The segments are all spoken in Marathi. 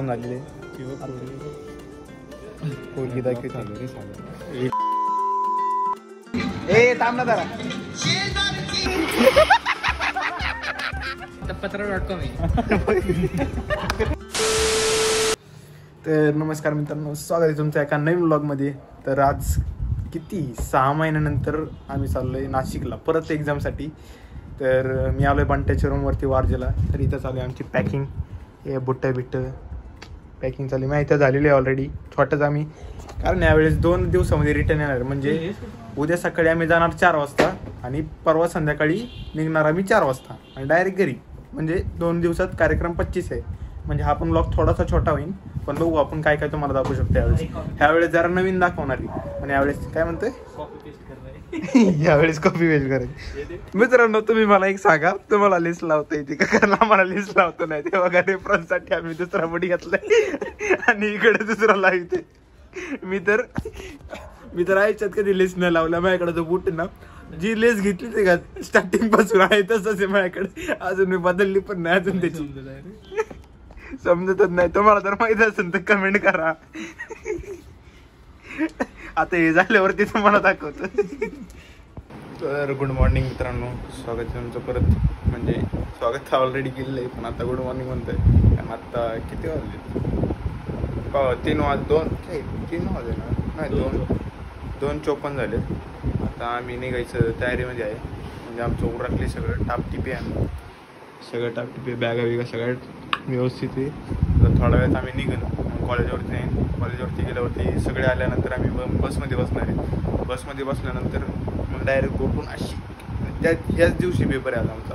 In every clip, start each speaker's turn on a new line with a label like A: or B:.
A: झालेले पोरगी दाखवते ए थांब ना जरा
B: पत्र.com
A: तर नमस्कार मित्रांनो, स्वागत आहे तुमचं एका नवीन व्लॉगमध्ये. तर आज किती 6 महिन्यानंतर आम्ही चाललोय नाशिकला परत एक्झामसाठी. तर मी आलोय बंट्याच्या रूमवरती वारजेला. तर इथं चालू आहे आमची पॅकिंग. हे बुट्ट्या पॅकिंग चालू आहे. माहिती झालेली आहे ऑलरेडी छोटंच आम्ही, कारण यावेळेस 2 दिवसामध्ये रिटर्न येणार. म्हणजे उद्या सकाळी आम्ही जाणार 4 वाजता आणि परवा संध्याकाळी निघणार आम्ही 4 वाजता आणि डायरेक्ट घरी. म्हणजे 2 दिवसात कार्यक्रम 25 आहे. म्हणजे हा पण ब्लॉग थोडासा छोटा होईल, पण बघू आपण काय काय तुम्हाला दाखवू शकतो यावेळेस. ह्यावेळेस जरा नवीन दाखवणार पण यावेळेस काय म्हणतोय यावेळेस कॉपी पेस्ट करायची. मित्रांनो तुम्ही मला एक सांगा, तुम्हाला लिस्ट लावता येते का? कारण आम्हाला लिस्ट लावतो नाही. ते बघा रेफरन्स साठी आम्ही दुसरा बुट घेतलाय आणि इकडे दुसरा लावते. मी तर आयुष्यात कधी लिस्ट नाही लावला. माझ्याकडे जो बूट ना, जी लेस घेतली ते का स्टार्टिंग पासून आहे तसंच आहे माझ्याकडे. अजून मी बदलली पण नाही अजून. त्याची समजतच नाही. तुम्हाला जर माहित असेल तर कमेंट करा. आता हे झाल्यावरती तुम्हाला दाखवतो. तर गुड मॉर्निंग मित्रांनो, स्वागत आहे तुमचं परत. म्हणजे स्वागत ऑलरेडी केलेलं आहे, पण आता गुड मॉर्निंग म्हणतोय. कारण आता किती वाजले? 3 वाजले ना, नाही 2:54 झाले. आता आम्ही निघायचं तयारीमध्ये आहे. म्हणजे आमचं उरकले सगळं टापटिपी आहे, सगळं टापटिपी बॅगा बिगा सगळ्या व्यवस्थित आहे. तर थोड्या वेळात आम्ही निघून कॉलेजवरती गेल्यावरती सगळे आल्यानंतर आम्ही बसमध्ये बसणार आहे. बसमध्ये बसल्यानंतर मग डायरेक्ट उठून अशी ह्याच दिवशी पेपर आहे आता आमचा.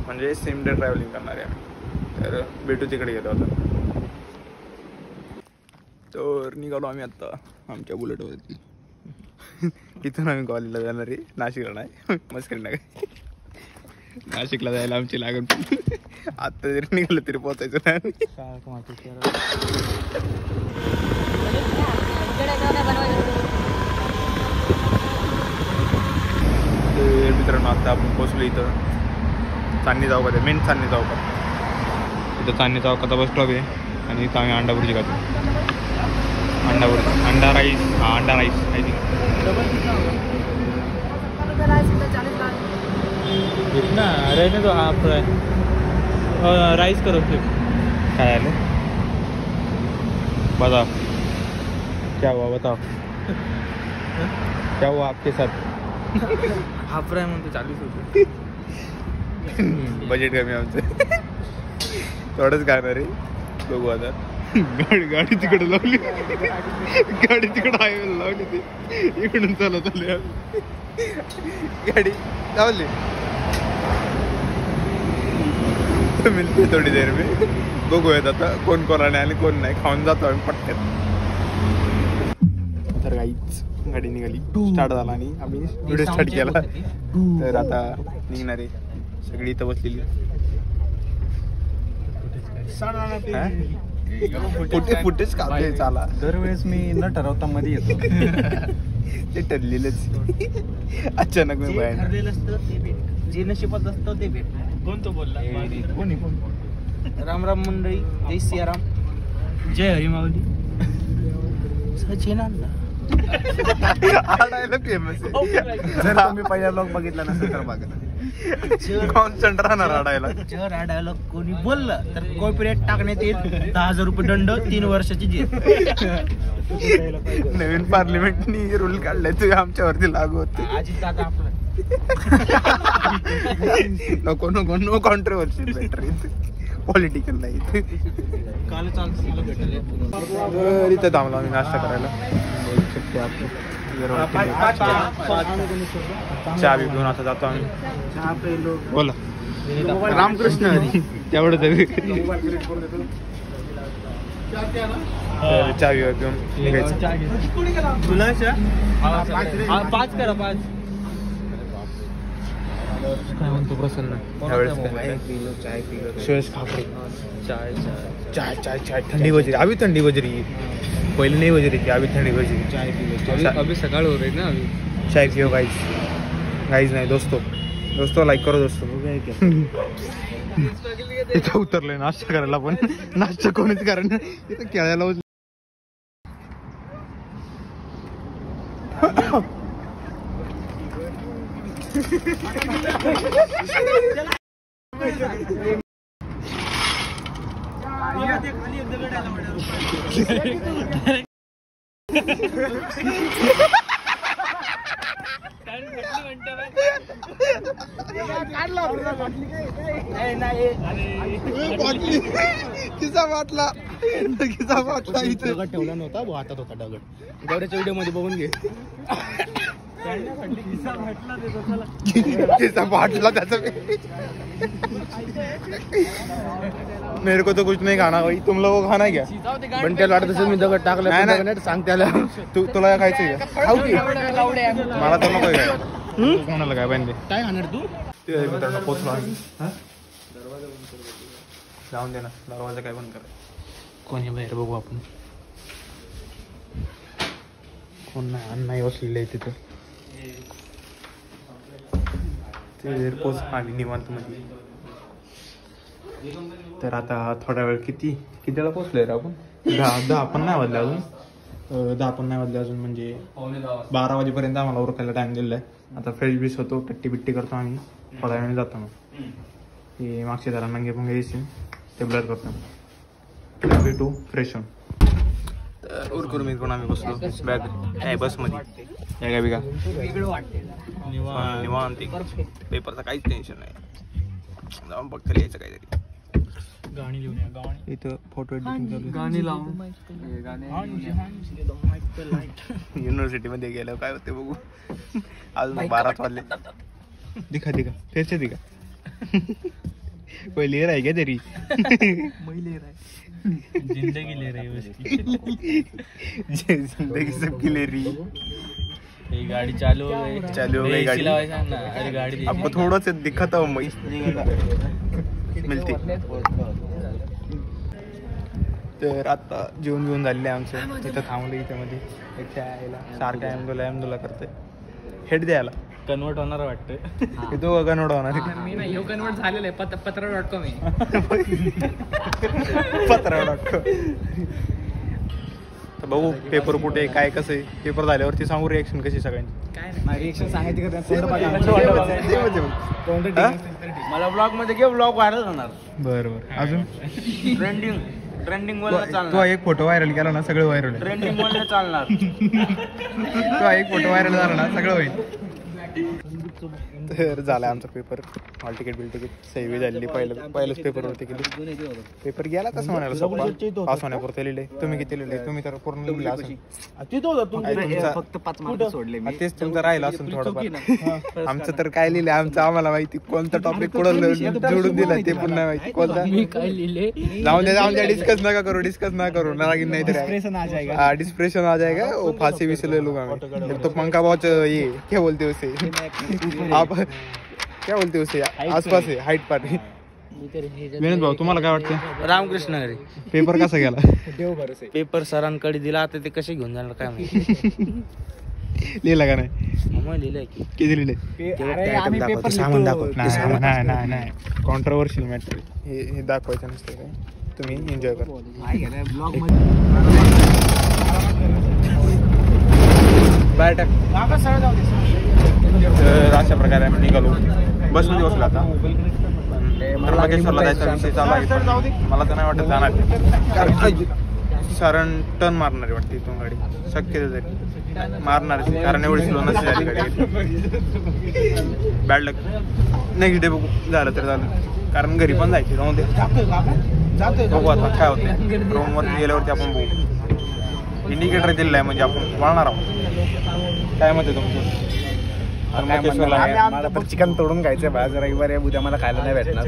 A: म्हणजे सेम डे ट्रॅव्हलिंग करणार आहे आम्ही. तर भेटू तिकडे गेलो होता. तर निघालो आम्ही आत्ता आमच्या बुलेटवरती. इथून आम्ही कॉलेजला जाणार आहे, नाशिकला नाही. मस्करी नाही, नाशिकला जायला आमची लागण. आता जरी निघालं तरी पोचायचं नाही. मित्रांनो आता आपण पोचलो इथं चांदणी चौकात आहे. मेन चांदणी चौकात. इथं चांदणी चौकाचा बस स्टॉप आहे आणि इथं आम्ही अंडा भुर्जी खातो. अंडा राईस आय थिंक.
B: इतना रहने दो. हाफ राइस करो फिर.
A: काय आलं बताओ, क्या हुआ बताओ, क्या हुआ आपके साथ?
B: हाफ फ्राय म्हणतो 40 रुपये.
A: बजेट कमी आमचं. थोडंच खाणार आहे. बघू आता. गाडी तिकडे लावली, गाडी तिकडे हायवेला लावली. ती इकडून चालत आली गाडी लावली. मिळते थोडी देर मी. बघूयात आता कोण कोणाने आणि कोण नाही. खाऊन जातो आम्ही पटकन. तर काहीच गाडी निघाली, स्टार्ट झाला आणि आम्ही व्हिडिओ स्टार्ट केला. तर आता निघणार आहे. सगळी इथं बसलेली. फुटेज काढतोय चाला.
B: दरवेळेस मी न ठरवता मध्ये येतो.
A: ते ठरलेलंच. अचानक मी बाहेर
B: जे नशिबात असतं ते भेट. कोण तो बोलला? कोणी राम राम मंडळी. जय सियाराम, जय हरी माऊली. सचिन
A: फेमस.
B: जर तुम्ही पहिला लोक बघितला नसेल तर बघा.
A: कॉन्स्टंट राहणार आडायला.
B: जर आडायला कोणी बोललं तर कॉपीराइट टाकण्यात येईल. 10,000 रुपये दंड, 3 वर्षाची जेल.
A: नवीन पार्लिमेंटनी रूल काढलाय ते आमच्यावरती लागू होते.
B: अजित दादा आपलं
A: नको नो कॉन्ट्रोवर्सी. बेटर पॉलिटिकल नाही.
B: काल चालू भेटले.
A: इथं थांबलो आम्ही नाश्ता करायला. चहा बी घेऊन आता जातो आम्ही. बोला रामकृष्ण हरी. तेवढं तरी चहा घेऊन निघायचं.
B: तुला 5 करा 5. काय म्हणतो प्रसन्न?
A: सुयश खापरे. चाय थंडी बजरी. अभी थंडी बजरी. पहले नहीं बज रही थी, अभी ठंडी बज रही. चाय पी लो.
B: अभी सकाळ हो रही ना. अभी
A: चाय पियो गाइस. नहीं दोस्तों दोस्तो लाईक करो दोस्तो. इथं उतरलोय नाश्ता करायला पण नाश्ता कोणीच कारण इथं खेळायला उचल. किसा वाटला इथे ठेवला नव्हता भाऊ, हातात होता दगड. गौऱ्याच्या व्हिडिओ मध्ये बघून घे. किसा वाटला त्याचा. मेरे को तो कुछ नहीं खाना भाई, तुम लोगों को खाना क्या?
B: बंट्याला वाटत असेल मी दगड टाकला.
A: नाही
B: सांग त्याला.
A: तुला खायचंय का?
B: खाऊ की?
A: मला तर नको काय. कोणाला काय पाहिजे
B: काय खाणार तू?
A: ते मित्रांनो पोचलो आम्ही. जाऊन दे ना, दरवाजा काय बंद करा. कोणी बाहेर बघू आपण. कोण नाही, अण्णाही बसलेले आहे तिथं. ते पोच आली निवांत मध्ये. तर आता थोडा वेळ किती वेळा पोचलोय रे आपण? 10 पण नाही वाजले अजून. 10 पण नाही वाजले अजून, म्हणजे 12 वाजेपर्यंत आम्हाला उरकायला टाइम दिलेला आहे. आता फ्रेश बीस होतो, टट्टी बिट्टी करतो आम्ही, थोड्या वेळाने जातो. मग हे मागचे जरा नंगे पुंगे येशील ते ब्लर करतो. भेटू फ्रेश होऊन. तर उरकून मी पण आम्ही बसलो बॅग आहे बसमध्ये. या काय बिका निवांत पेपरचं काहीच टेन्शन नाही. जाऊन बघता लिहायचं काहीतरी.
B: गाणी लिहून गाणी
A: इथं फोटो एडिटिंग
B: गाणी लावून
A: युनिव्हर्सिटी मध्ये गेलं काय होते बघू. अजून 12 वाजले. दिखा फिर से दिखा. कोई ले रहा है क्या तेरी?
B: जिंदगी ले रही है उसकी.
A: जिंदगी सबकी ले रही.
B: ये गाड़ी चालू हो गई
A: गाड़ी.
B: अरे गाड़ी
A: आपको थोड़ा सा दिखता हो मिळते. तर आता जेवण झालेलं आहे आमचं. तिथं थांबलं इथे मध्ये सारखं ॲमदोला करतोय. हेड द्यायला
B: कन्वर्ट होणार वाटतं.
A: तो कन्वर्ट होणार.
B: मी नाही, हे कन्वर्ट झालेलं आहे. पत्र.com आहे.
A: पत्र.com. तर बघू पेपर कुठे काय कसं आहे. पेपर झाल्यावरती सांगू रिएक्शन कशी सगळ्यांची.
B: काय रिएक्शन सांगायची मला ब्लॉग मध्ये घे. ब्लॉग व्हायरल होणार.
A: बरं अजून
B: ट्रेंडिंग बोलणं चालणार.
A: तो एक फोटो व्हायरल केला ना सगळं व्हायरल.
B: ट्रेंडिंग बोलणं चालणार.
A: तो एक फोटो व्हायरल झाला ना सगळं होईल. तर झाला आमचा पेपर. हॉल तिकीट सही झालेली. पहिलंच पेपर वरती केली. पेपर गेला तसं म्हणायला सोपा. पास होण्यापुरते लिहिले. तुम्ही किती लिहिले? तुम्ही तर पूर्ण लिहिले असं.
B: फक्त 5 मार्क सोडले.
A: तेच तुमचं राहिलं असेल थोडंफार. आमचं तर काय लिहिलं आमचं आम्हाला माहिती. कोणता टॉपिक कुठं जोडून दिला ते पण नाही माहिती. कोणता
B: काय लिहिले
A: जाऊन द्या. डिस्कस नका करू नाही तर डिस्प्रेशन आ जाएगा. वो फांसी भी से ले लूंगा मैं. तो पंखा बहुत ये क्या बोलते उसे आप क्या बोलते उसे आसपास है हाइट पार्टी. विनोद भाऊ तुम्हाला काय वाटतं?
B: रामकृष्ण हरी.
A: पेपर कसा गेला?
B: पेपर सरांकडे दिला. आता ते कसे घेऊन जाणार काय माहिती.
A: लिहिला का नाही?
B: मग लिहिलंय की.
A: किती लिहिले? नाही कॉन्ट्रोवर्शियल मॅटर. हे दाखवायचं नसतं काय. तुम्ही एन्जॉय करा. बाय टाक. तर अशा प्रकारे आम्ही निघालो. बसमध्ये बसलो आता. त्र्यंबकेश्वरला जायचा विषय चालू आहे. मला तर नाही वाटत जाणार. कारण टर्न मारणार आहे वाटतं इथून गाडी. शक्य तरी मारणार कारण एवढी स्लो नसते झाली गाडी. बॅड लक. नेक्स्ट डे बघू झालं तर झालं. कारण घरी पण जायचे जाऊन दे. बघू आता काय होतं. रूमवरती गेल्यावरती आपण बघू. इंडिकेटर दिलेलं आहे म्हणजे आपण वळणार आहोत. काय म्हणते तुमचं?
B: मला तर चिकन तोडून खायचं बाहेर. रविवार आहे उद्या मला खायला नाही भेटणार.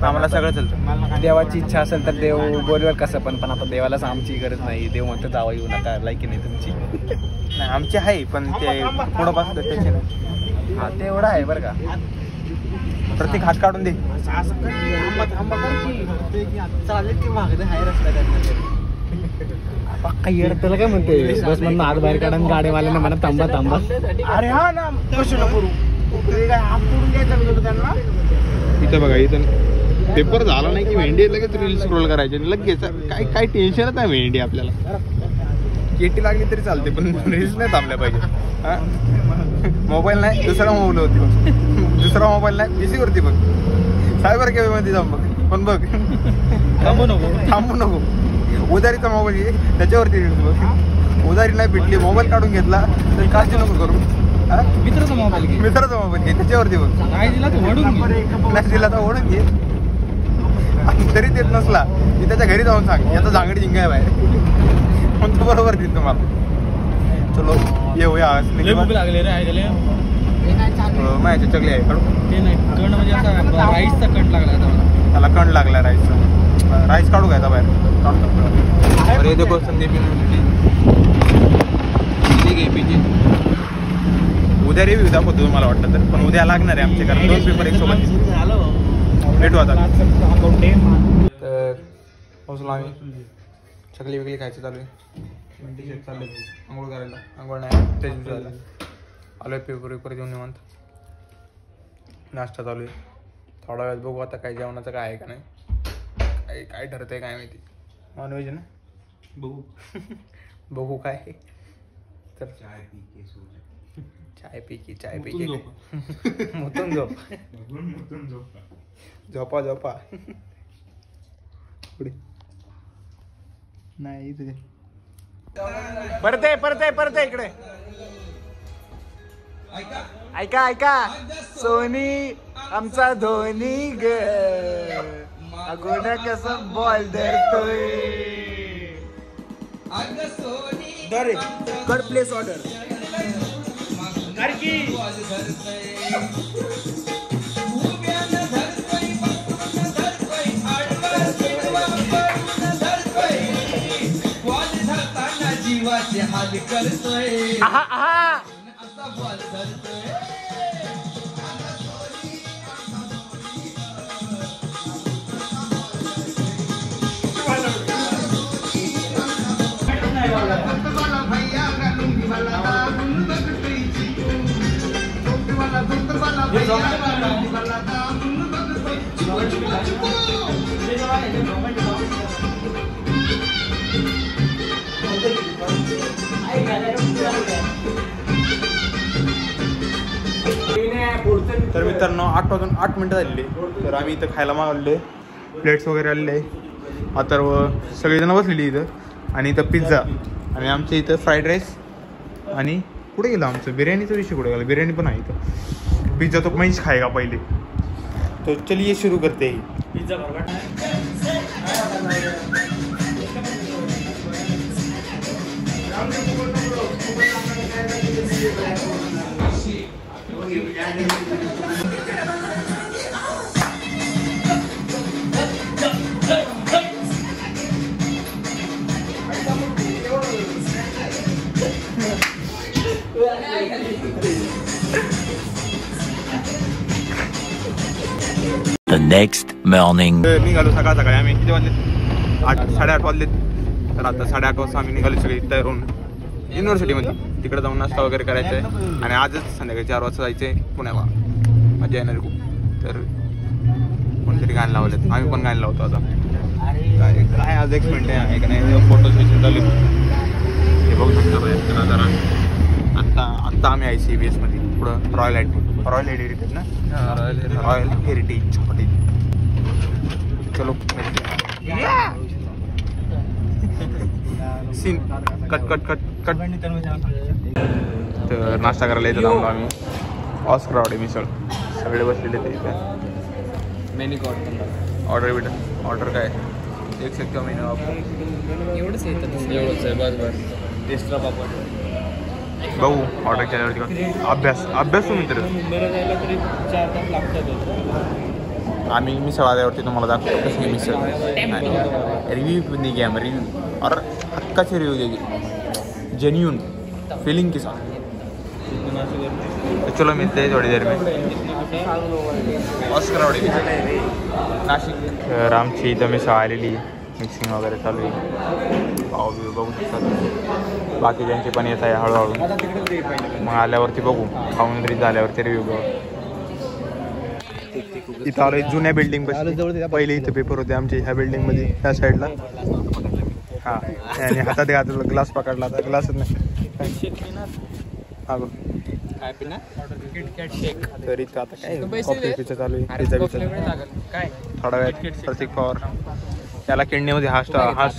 A: आम्हाला सगळं चालतं.
B: देवाची इच्छा असेल तर देव बोलवेल कसं पण आपण देवालाच आमची गरज नाही. देव म्हणतो जावं येऊ नका. लायकी नाही तुमची.
A: नाही आमची आहे पण ते पुढं बसलं त्याचे नाही.
B: हा ते एवढं आहे बरं का.
A: प्रत्येक हात काढून दे.
B: चालेल की मागं हाय रस्ता पक्का येड. त्याला काय म्हणते बस मधून हात बाहेर काढून गाडीवाल्यानं म्हणा थांबा.
A: अरे हा ना कशी नको करू. इथं बघा इथं पेपर झाला नाही की भेंडी लगेच रील स्क्रोल करायचे आणि लगेच काय काय टेन्शनच आहे भेंडी आपल्याला. केटी लागली तरी चालते पण रील्स नाही थांबल्या पाहिजे. हा मोबाईल नाही दुसरा मोबाईल होती बघ, दुसरा मोबाईल नाही पीसी वरती बघ, सायबर कॅफे मध्ये जाऊन बघ, पण बघ थांबू नको. उधारीचा मोबाईल घे त्याच्यावरती रील्स बघ. उधारी नाही भेटली मोबाईल काढून घेतला तर काळजी नको करू.
B: मित्राचा मोबाईल घे,
A: मित्राचा मोबाईल घे त्याच्यावरती बघ.
B: नाही दिला तर
A: ओढून घे. तरी देत नसला की त्याच्या घरी जाऊन सांग याचा झांगडी जिंकाय बाहेर, पण तो बरोबर देत तुम्हाला. चलो येऊया
B: लागले रे
A: माझ्या चकली आहे काढू.
B: ते नाही कण म्हणजे असा राईसचा कण लागला
A: त्याला कण लागला राईसचा. राईस काढू घ्यायचा बाहेर. अरे देखो संदीप उद्या रिव्ह्यू दाखवतो तुम्हाला वाटतं तर, पण उद्या लागणार आहे आमचे कारण 2 पेपर एक सोबत भेटू आता. तर पोहोचलो आम्ही. चकली वेगळी खायची चालू आहे. टी शर्ट चालू आहे आंघोळ करायला. आंघोळ नाही तेच दिसायला आलो आहे. पेपर देऊन निवांत. नाश्ता चालू आहे. थोडा वेळात बघू आता काय जेवणाचं काय आहे का नाही, काय ठरतंय काय माहिती. नॉनव्हेज ना बघू काय तर. चाय पी की मुतून झोपा नाही परत इकडे ऐका सोनी आमचा धोनी ग अगोदर कसं बॉल धरतोय. गड प्लेस ऑर्डर
C: जीवाचे हाल करतोय.
A: तर मित्रांनो 8 वाजून 8 मिनटं झालेली. तर आम्ही इथं खायला मागवले, प्लेट्स वगैरे आलेले. आता सगळेजण बसलेली इथं आणि इथं पिझ्झा आणि आमच्या इथं फ्राईड राईस. आणि कुठे गेलं आमचं बिर्याणीचा विषय कुठे गेला. बिर्याणी पण आहे इथं. पिझ्झा तो मैच खाएगा पहिले. तो चलिए शुरू करते ही. Pizza
D: The next morning.
A: निघालो सकाळी आम्ही. किती वाजले? 8-8:30 वाजले. तर आता 8:30 वाजता आम्ही निघालो सगळी तयार होऊन युनिव्हर्सिटीमध्ये. तिकडे जाऊन नाश्ता वगैरे करायचा आहे आणि आजच संध्याकाळी 4 वाजता जायचं आहे पुण्याला. मजा येणार खूप. तर कोणतरी गाणं लावलेत, आम्ही पण गाणं लावतो आता. काय आज एक्सपेरिमेंट आहे का नाही. फोटोज विषय चालू हे बघू शकता बाहेर जरा. आत्ता आम्ही आहे CBS मध्ये पुढं रॉयल हेरिटेज ना. Royal heritage hotel. चलो सीन कट. तर नाश्ता करायला येतो थांबलो आम्ही. ऑस्कर आवडे मिसळ. सगळे बसलेले ते इथे.
B: मेन्यू कार्ड
A: ऑर्डर काय 1 से कमी
B: एवढंच आहे बस. एक्स्ट्रा पापड
A: बघू ऑर्डर केल्यावरती. अभ्यास मित्र
B: मुंबईला जायला तरी 4 तास लागतात.
A: आम्ही मिसळ आल्यावरती तुम्हाला दाखवतो कशी मिसळ. रिव्ह्यू नहीं किया मैं रिव्ह्यू और हक्का से रिव्ह्यू देगी जेन्यून फीलिंग के साथ. तो चलो मिलते हैं थोड़ी देर में. ऑस्कर आवडे नाशिक. तर आमची इथं मिसळ आलेली मिक्सिंग वगैरे चालू आहे. पाव बघू शकतात. बाकीच्यांची पण येत आहे हळूहळू. मग आल्यावरती बघू, खाऊन रिच झाल्यावरती रिव्ह्यू बघू. इथं आलोय जुन्या बिल्डिंग पाशी. पहिले इथे पेपर होते आमचे ह्या बिल्डिंग मध्ये, त्या साईडला. हा आणि हातात घातला ग्लास पकडला, आता ग्लासच नाही.
B: काय पिणार?
A: तरी आता काय कॉफी पिचं चालू आहे, पिझ्झा
B: काय
A: थोडा वेळ. प्रतीक पवार त्याला किडनीमध्ये हा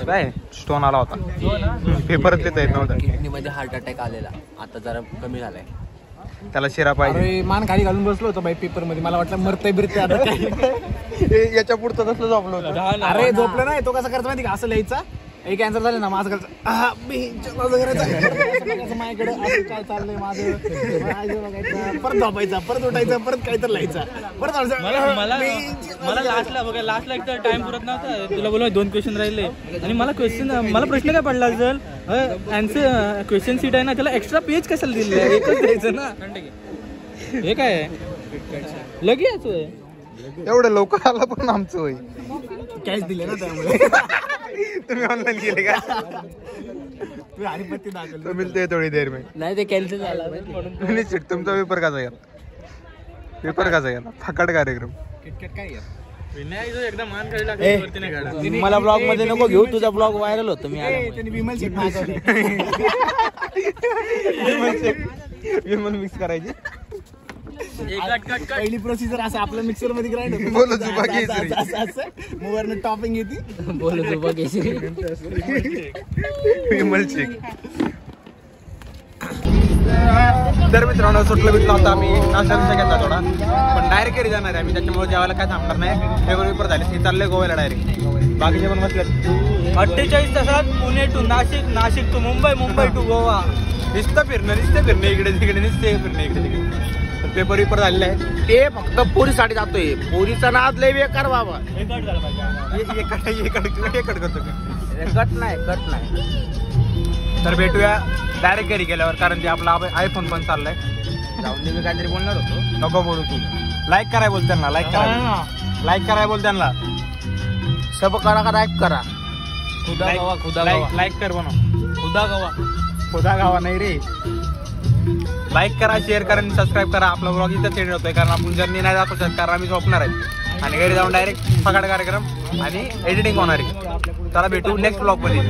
A: काय स्टोन आला होता. पेपरच लिहिता येत नव्हता.
E: किडनीमध्ये हार्ट अटॅक आलेला, आता जरा कमी झालाय.
A: त्याला शिरा पाहिजे.
B: मान खाली घालून बसलो होतो बाई पेपर मध्ये. मला वाटलं मरतय बिरतय आता काय.
A: याच्या पुढचं तसलं झोपलं होतं.
B: अरे झोपलं नाही, तो कसा करतो माहिती का, असं लिहायचा. एक कॅन्सर झालं ना माझं माझ्याकडे काय चाललंय माझं. परत झोपायचा, परत उठायचं, परत काहीतरी लिहायचा, परत
F: मला लास्टला एक तर टाइम पुरत नव्हता. तुला बोललो 2 क्वेश्चन राहिले आणि मला प्रश्न काय पडला असेल, आन्सर क्वेश्चन सीट आहे ना, त्याला एक्स्ट्रा पेज कशाला दिले, एकच द्यायचं ना. हे काय लगेच
A: एवढं लवकर आला पण आमचं होई.
B: कॅश दिले ना त्यामुळे.
A: तुम्ही ऑनलाईन केले का?
B: तू हरिपत्ती दाखवली.
A: तो मिळते थोडी देर में.
E: नाही ते कॅन्सल झाला.
A: निश्चित तुमचा पेपर कसा गेला? पेपर कसा गेला? फकाट कार्यक्रम.
B: किटकॅट काय
F: एकदा मान खाली लागली नाही काढा.
B: मला ब्लॉग मध्ये नको घेऊ, तुझा ब्लॉग व्हायरल होतो. मी त्यांनी विमल शेट मागवले.
A: विमल मिक्स करायची.
B: पहिली प्रोसिजर असं आपल्या मिक्सर मध्ये ग्राइंड होतं.
A: बोलो जुबा केसरी.
B: मग वरनं टॉपिंग येते.
E: बोलत होतो केशरी.
A: विमल शेख. तर मित्रांनो सुटलं बिटलं होतं आम्ही. नाश्ता घेतला थोडा, पण डायरेक्ट घरी जाणार आहे आम्ही. त्याच्यामुळे जेवायला काय थांबणार नाही. पेपर झाले ते चालले गोव्याला डायरेक्ट. बाकीचे पण बसले.
F: 48 तासात Pune to Nashik, Nashik to Mumbai, Mumbai to Goa.
A: नुसतं फिरणं इकडे तिकडे नुसते फिरणं इकडे तिकडे. पेपर झालेला आहे.
B: ते फक्त पोरीसाठी जातोय. पोरीचा नाद लय बेकार बाबा.
A: हे कट करतो का?
B: कट नाही.
A: तर भेटूया डायरेक्ट घरी गेल्यावर, कारण ते आपला आयफोन पण चाललाय.
B: जाऊन मी काहीतरी बोलणार होतो.
A: नको बोलू तू. लाईक कराय बोल त्यांना. लाईक कराय बोल त्यांना.
B: सब करा का लाईक करा.
A: लाईक कर बनव.
F: खुदा
A: गावा नाही रे. लाईक करा, शेअर करा आणि सबस्क्राईब करा. आपला ब्लॉग इथं सेंड होतोय, कारण आपण जर्नी नाही जातो कारण आम्ही झोपणार आहे आणि घरी जाऊन डायरेक्ट फकाट कार्यक्रम आणि एडिटिंग होणार आहे. त्याला भेटू नेक्स्ट ब्लॉग मध्ये.